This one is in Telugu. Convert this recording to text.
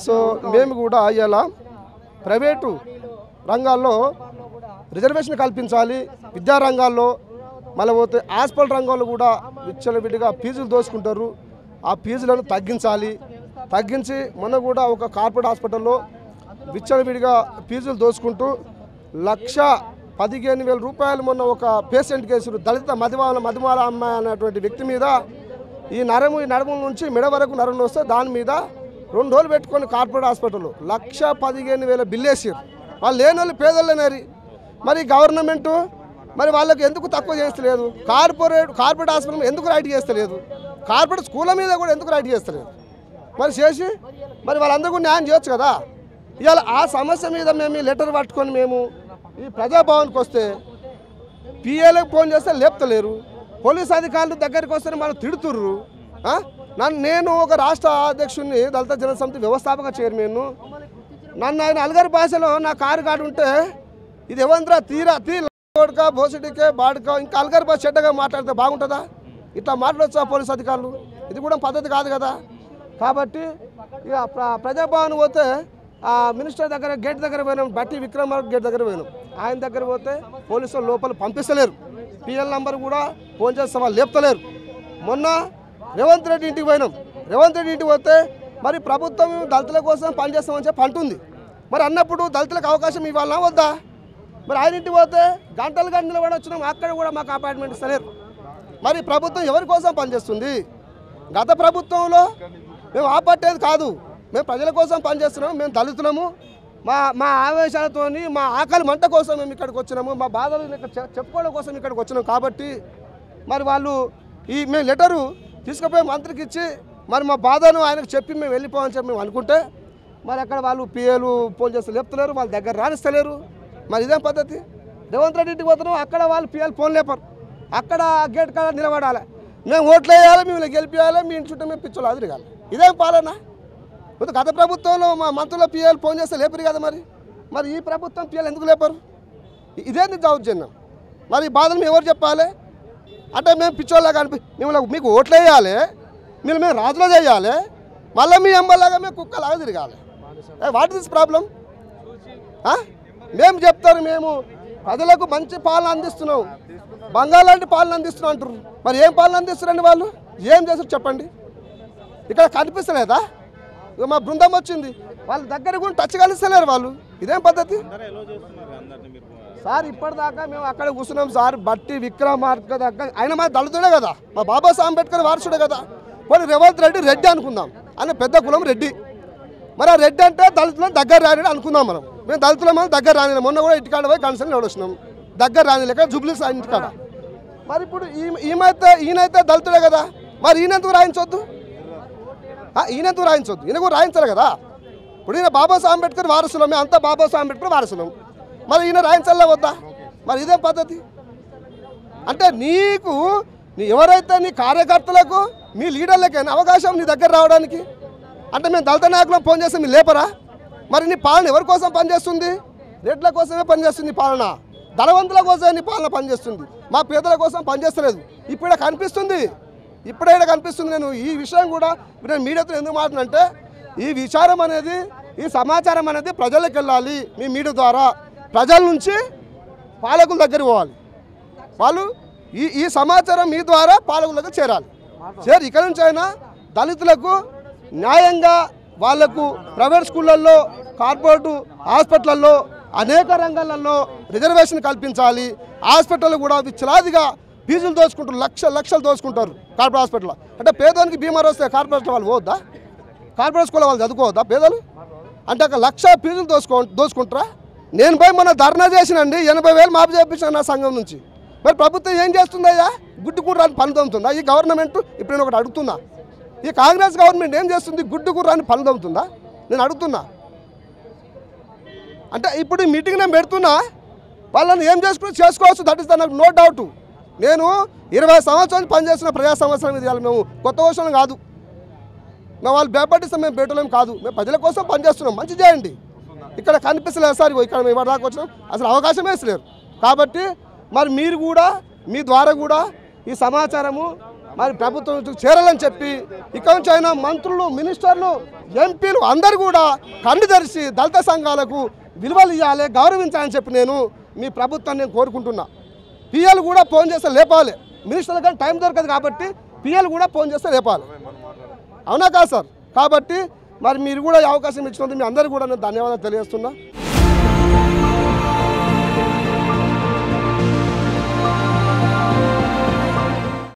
సో మేము కూడా ఇలా ప్రైవేటు రంగాల్లో రిజర్వేషన్ కల్పించాలి. విద్యారంగాల్లో మళ్ళీ పోతే హాస్పిటల్ రంగంలో కూడా విచ్చలవిడిగా ఫీజులు దోసుకుంటారు. ఆ ఫీజులను తగ్గించి మొన్న కూడా ఒక కార్పొరేట్ హాస్పిటల్లో విచ్చలవిడిగా ఫీజులు దోసుకుంటూ 1,15,000 రూపాయలు మొన్న ఒక పేషెంట్ కేసు దళిత మధుమాల అమ్మాయి అన్నటువంటి వ్యక్తి మీద ఈ నడుము నుంచి మెడ వరకు నరం వస్తే దాని మీద 2 రోజులు పెట్టుకొని కార్పొరేట్ హాస్పిటల్లో 1,15,000 బిల్లు వేసారు. వాళ్ళు లేని వాళ్ళు పేదోళ్ళనేరి. మరి గవర్నమెంటు మరి వాళ్ళకి ఎందుకు తక్కువ చేస్తలేదు? కార్పొరేట్ హాస్పిటల్ ఎందుకు రైట్ చేస్తలేదు? కార్పొరేట్ స్కూళ్ళ మీద కూడా ఎందుకు రైట్ చేస్తలేదు? మరి చేసి మరి వాళ్ళందరూ కూడా న్యాయం చేయొచ్చు కదా. ఇవాళ ఆ సమస్య మీద మేము ఈ లెటర్ పట్టుకొని మేము ఈ ప్రజాభవన్కి వస్తే పిఏలకు ఫోన్ చేస్తే లేపుతలేరు. పోలీస్ అధికారులు దగ్గరికి వస్తే మనం తిడుతుర్రు. నేను ఒక రాష్ట్ర అధ్యక్షుడిని, దళిత జనసమితి వ్యవస్థాపక చైర్మన్. నన్ను ఆయన అల్గర్ భాషలో నా కారు కాడు ఉంటే ఇది ఎవంద్రా తీరా బోసిడికే బాడుక ఇంకా అల్గర్ భాష చెడ్డగా మాట్లాడితే బాగుంటుందా? ఇట్లా మాట్లాడొచ్చా పోలీస్ అధికారులు? ఇది కూడా పద్ధతి కాదు కదా. కాబట్టి ఇక ప్రజాభవన్ పోతే ఆ మినిస్టర్ దగ్గర గేట్ దగ్గర పోయినాం, బట్టి విక్రమార్క గేట్ దగ్గర పోయినాం. ఆయన దగ్గర పోతే పోలీసులు లోపల పంపిస్తలేరు. పిఎల్ నంబర్ కూడా ఫోన్ చేస్తే వాళ్ళు లేపుతలేరు. మొన్న రేవంత్ రెడ్డి ఇంటికి పోయినాం. రేవంత్ రెడ్డి ఇంటికి పోతే మరి ప్రభుత్వం దళితుల కోసం పనిచేస్తామని చెప్పి అంటుంది. మరి అన్నప్పుడు దళితులకు అవకాశం ఇవ్వాలన్నా వద్దా? మరి ఆయన ఇంటికి పోతే గంటలు నిలబడి వచ్చినాం, అక్కడ కూడా మాకు అపాయింట్మెంట్ ఇస్తలేరు. మరి ప్రభుత్వం ఎవరి కోసం పనిచేస్తుంది? గత ప్రభుత్వంలో మేము ఆపట్టేది కాదు, మేము ప్రజల కోసం పనిచేస్తున్నాము. మేము దళితులము, మా ఆవేశాలతో మా ఆకలి మంట కోసం మేము ఇక్కడికి వచ్చినాము, మా బాధలు చెప్పుకోవడం కోసం ఇక్కడికి వచ్చినాం. కాబట్టి మరి వాళ్ళు మేము లెటరు తీసుకుపోయి మంత్రికి ఇచ్చి మరి మా బాధను ఆయనకు చెప్పి మేము వెళ్ళిపోవని చెప్పి మేము అనుకుంటే మరి అక్కడ వాళ్ళు పిఏలు ఫోన్ చేస్తే లేపుతలేరు, వాళ్ళ దగ్గర రాణిస్తలేరు. మరి ఇదేం పద్ధతి? రేవంత్ రెడ్డి ఇంటికి పోతున్నాం, అక్కడ వాళ్ళు పిఏలు ఫోన్ లేపరు, అక్కడ గేట్ కాడ నిలబడాలి. మేము ఓట్లు వేయాలి, మేము గెలిపియాలి, మీ ఇంటి చుట్టూ మేము పిచ్చోళ్ళు అదిరిగాలి. ఇదేం పాలన? గత ప్రభుత్వంలో మా మంత్రుల పిఏలు ఫోన్ చేస్తే లేపరు కదా. మరి ఈ ప్రభుత్వం పిఏలు ఎందుకు లేపరు? ఇదేంది దౌర్జన్యం? మరి ఈ బాధను ఎవరు చెప్పాలి? అంటే మేము పిచ్చోళ్ళగా మేము మీకు ఓట్లు వేయాలి, మేము రాజులో చేయాలి, మళ్ళీ మీ అమ్మలాగా మేము కుక్కలాగా తిరగాలి. What is problem? మేము చెప్తారు మేము ప్రజలకు మంచి పాలన అందిస్తున్నాం, బంగాళ లాంటి పాలన అందిస్తున్నాం అంటారు. మరి ఏం పాలన అందిస్తారండి వాళ్ళు? ఏం చేస్తారు చెప్పండి? ఇక్కడ కనిపిస్తలేదా? మా బృందం వచ్చింది, వాళ్ళ దగ్గర కూడా టచ్ కలిస్తలేరు వాళ్ళు. ఇదేం పద్ధతి సార్? ఇప్పటిదాకా మేము అక్కడ కూర్చున్నాం సార్. బట్టి విక్రమార్క దగ్గర ఆయన మా దళితుడే కదా, మా బాబాసాహెబ్ అంబేద్కర్ వారసుడే కదా. పోనీ రేవంత్ రెడ్డి అనుకుందాం, ఆయన పెద్ద కులం రెడ్డి. మరి ఆ రెడ్డి అంటే దళితులను దగ్గర రాని అనుకుందాం. మేము దళితులమని దగ్గర రాని. మొన్న కూడా ఇంటికాడ పోయి కన్సర్న్ నడుస్తున్నాం, దగ్గర రాని లెక్క జూబ్లీస్ ఇంటికాడ. మరి ఇప్పుడు ఈయనైతే దళితుడే కదా, మరి ఈయనెందుకు రాయించొద్దు? ఈయన కూడా రాయించాలి కదా. ఇప్పుడు ఈయన బాబాసాహెబ్ అంబేద్కర్ వారసులం, మేము అంతా బాబాసాహెబ్ అంబేద్కర్ వారసులం. మరి ఈయన రాయించాలా వద్దా? మరి ఇదేం పద్ధతి? అంటే నీకు ఎవరైతే నీ కార్యకర్తలకు మీ లీడర్లకైనా అవకాశం నీ దగ్గర రావడానికి, అంటే మేము దళిత నాయకులను ఫోన్ చేస్తే మీరు లేపరా? మరి నీ పాలన ఎవరి కోసం పనిచేస్తుంది? రెడ్ల కోసమే పనిచేస్తుంది పాలన, ధనవంతుల కోసమే నీ పాలన పనిచేస్తుంది, మా పేదల కోసం పనిచేస్తలేదు. ఇప్పుడే కనిపిస్తుంది. నేను ఈ విషయం కూడా నేను మీడియాతో ఎందుకు మాట్లాడంటే, ఈ విచారం అనేది, ఈ సమాచారం అనేది ప్రజలకు వెళ్ళాలి. మీ మీడియా ద్వారా ప్రజల నుంచి పాలకుల దగ్గర పోవాలి. వాళ్ళు ఈ సమాచారం మీ ద్వారా పాలకుల దగ్గర చేరాలి. ఇక్కడ నుంచి అయినా దళితులకు న్యాయంగా వాళ్లకు ప్రైవేట్ స్కూళ్ళల్లో, కార్పొరేట్ హాస్పిటల్లో, అనేక రంగాలలో రిజర్వేషన్ కల్పించాలి. హాస్పిటల్ కూడా విచ్చలాదిగా ఫీజులు దోచుకుంటారు, లక్షలు దోచుకుంటారు కార్పొరేట్ హాస్పిటల్లో. అంటే పేదోనికి బీమార్ వస్తే కార్పొరేట్ వాళ్ళు పోవద్దా? కార్పొరేట్ స్కూల్లో వాళ్ళు చదువుకోవద్దా పేదలు? అంటే ఒక 1,00,000 ఫీజులు దోచుకుంటారా? నేను పోయి మొన్న ధర్నా చేసినండి, 80,000 మాఫీ చేయించాను నా సంఘం నుంచి. మరి ప్రభుత్వం ఏం చేస్తుందయ్యా? గుడ్డు కుర్రాని పని తోముతుందా ఈ గవర్నమెంట్? ఇప్పుడు నేను ఒకటి అడుగుతున్నా, ఈ కాంగ్రెస్ గవర్నమెంట్ ఏం చేస్తుంది? గుడ్డు కుర్రాని పని తోముతుందా? నేను అడుగుతున్నా. అంటే ఇప్పుడు ఈ మీటింగ్ నేను పెడుతున్నా, వాళ్ళని ఏం చేసుకోవచ్చు, that is the no doubt. నేను 20 సంవత్సరాలు పనిచేస్తున్న ప్రజా సంవత్సరం ఇది. మేము కొత్త వర్షం కాదు, మేము వాళ్ళు భయపడిస్తాం, మేము పెట్టలేం కాదు, మేము ప్రజల కోసం పనిచేస్తున్నాం. మంచి చేయండి. ఇక్కడ కనిపిస్తలేదు సార్, ఇక్కడ మేము ఇవాళ దాకా వచ్చినాం, అసలు అవకాశమే ఇస్తలేరు. కాబట్టి మరి మీరు కూడా మీ ద్వారా కూడా ఈ సమాచారము మరి ప్రభుత్వం చేరాలని చెప్పి ఇక్కడి నుంచి అయినా మంత్రులు, మినిస్టర్లు, ఎంపీలు అందరూ కూడా కన్ను తెరిచి దళిత సంఘాలకు విలువలు ఇవ్వాలి, గౌరవించాలని చెప్పి నేను మీ ప్రభుత్వాన్ని కోరుకుంటున్నా. పిఎల్ కూడా ఫోన్ చేస్తే లేపాలి. మినిస్టర్లు కానీ టైం దొరకదు కాబట్టి పిఎల్ కూడా ఫోన్ చేస్తే లేపాలి. అవునా కాదు సార్? కాబట్టి మరి మీరు కూడా ఈ అవకాశం ఇచ్చినందుకు మీ అందరికీ కూడా నేను ధన్యవాదాలు తెలియజేస్తున్నా.